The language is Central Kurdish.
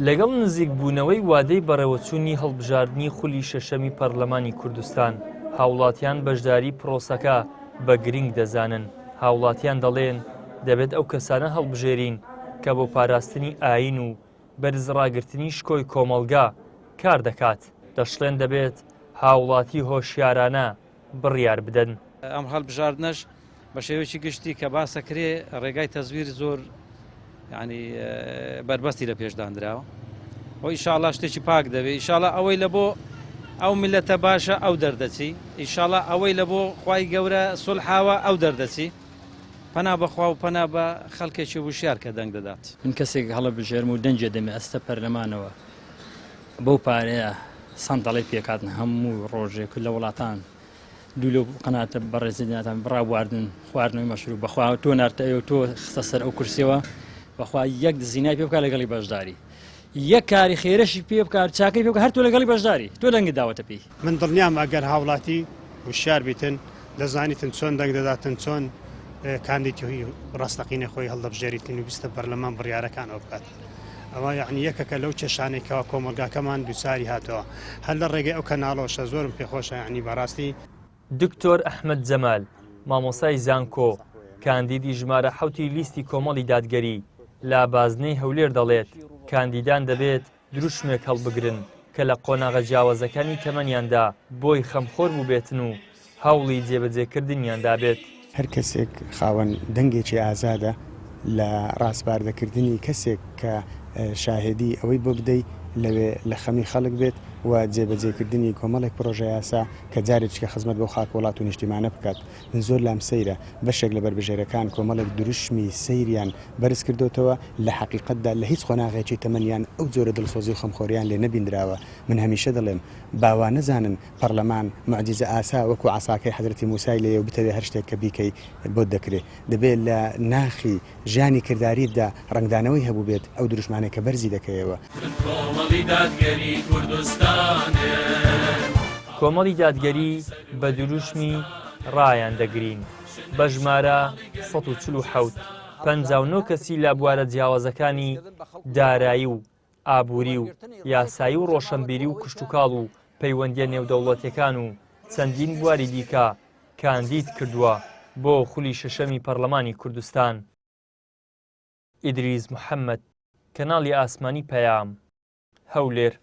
لەگەڵ نزیک بوونەوەی وادەی بەڕێوەچوونی هەڵبژاردننی خولی شەشەمی پەرلەمانی کوردستان، هاوڵاتیان بەشداری پرۆسەکە بە گرنگ دەزانن. هاوڵاتیان دەڵێن دەبێت ئەو کەسانە هەڵبژێرین کە بۆ پاراستنی ئاین و بەرزڕاگررتنی شکۆی کۆمەلگا کار دەکات. دەشڵێن دەبێت هاوڵاتی هۆشیارانە بڕیار بدەن. ئەم هەڵبژاردنەش بە شێوەیەکی گشتی کە باسەکرێ ڕێگای تەزویر زۆر ینی بربەستی لە پێشدانراوە و ئیشاڵا شتێکی پاک دەبێت. ئیشاڵا ئەوەی لە بۆ ئەو میلەتە باشە ئەو دەردەچی، ئیشاڵا ئەوەی لە بۆ خوای گەورە سولحاوە ئەو دەردەچی. پەنا بەخوا و پەنا بە خەڵکێکی وشیار کە دەنگ دەدات. من کەسێک هەڵبژێرم و دەنجە دەمێ ئەستە پەرلەمانەوە بەو پارەیە سەندەڵی پێکاتن هەموو ڕۆژێک لە وڵاتان دوولۆ قەناتە بەڕێزیداتان بڕاواردن خواردنەوەی مەشروب بەخوا تۆ نارتەوە تۆ خستە سەر ئەو کورسیەوە بەخوا یەک زینای پێ بکات لەگەڵی بەشداری، یەک کاری خێرەشی پێ بکات چاکەی پێ بکات هەر تۆ لەگەڵی بەشداری تۆ دەنگت داوەتە پێی. من دڵنیام ئەگەر هاوڵاتی وشیار بیتن دەزانیتن چۆن دەنگ دەداتن، چۆن کاندیدی ڕاستەقینە خۆی هەڵدەبژێریتن و بیستە پەرلەمان بڕیارەکانەوە بکات. ئەوە یعنی یەکەکە لەو کێشانێکەوە کۆمەلگاکەمان دووساری هاتەوە هەر لە ڕێگەی ئەو کەناڵەوەشە زۆرم پێخۆشە. یعنی بەڕاستی دکتۆر ئەحمەد جەمال مامۆسای زانکۆ کاندیدی ژمارە 7 لیستی کۆمەڵی دادگەری لە بازنەی هەولێر دەڵێت کاندیدان دەبێت دروشمێک هەڵبگرن کە لە قۆناغە جیاوازەکانی تەمەنیاندا بۆی خەمخۆر بووبێتن و هەوڵی جێبەجێکردنیاندا بێت. هەر کەسێک خاوەن دەنگێکی ئازادە لە ڕاستباردەکردنی کەسێک کە شاهێدی ئەوەی بۆ بدەیت لەوێ لە خەمی خەڵک بێت و جێبەجێکردنی کۆمەڵێک پرۆژە یاسا کە جارێککە خزمەت بۆ خاک وڵات و نیشتیمانە بکات. من زۆر لام سەیرە بەشێک لە بربژێرەکان کۆمەڵێک دروشمی سەیریان بەرز کردوتەوە لە حەقیقەتدا لە هیچ خۆناغێکی تەمەنیان ئەو جۆرە دڵسۆزی و خەمخۆریان لێ نەبیندراوە. من هەمیشە دەڵێم باوا نەزانن پەرلەمان معجزە ئاسا وەکو عساکەی حەزرەتی موسای لێ و بتەوێ هەر شتێک کە بیکەی بۆ دەکرێت. دەبێت لە ناخی ژیانی کردداریدا ڕنگدانەوەی هەبوو بێت ئەو دروشمانێک کە بەرزی دەکەیەوە. کۆمەڵی دادگەری بە دروشمی ڕایان دەگرین بە ژمارە 147 59 کەسی لە بوارە جیاوازەکانی دارایی و ئابووری و یاسایی و ڕۆشنبیری و کشتتوکاڵ و پەیوەندیە نێودەوڵەتیەکان و چەندین بواری دیکە کاندید کردووە بۆ خولی شەشەمی پەرلەمانی کوردستان. ئیدریس محەممەد، کەناڵی ئاسمانی پەیام، هەولێر.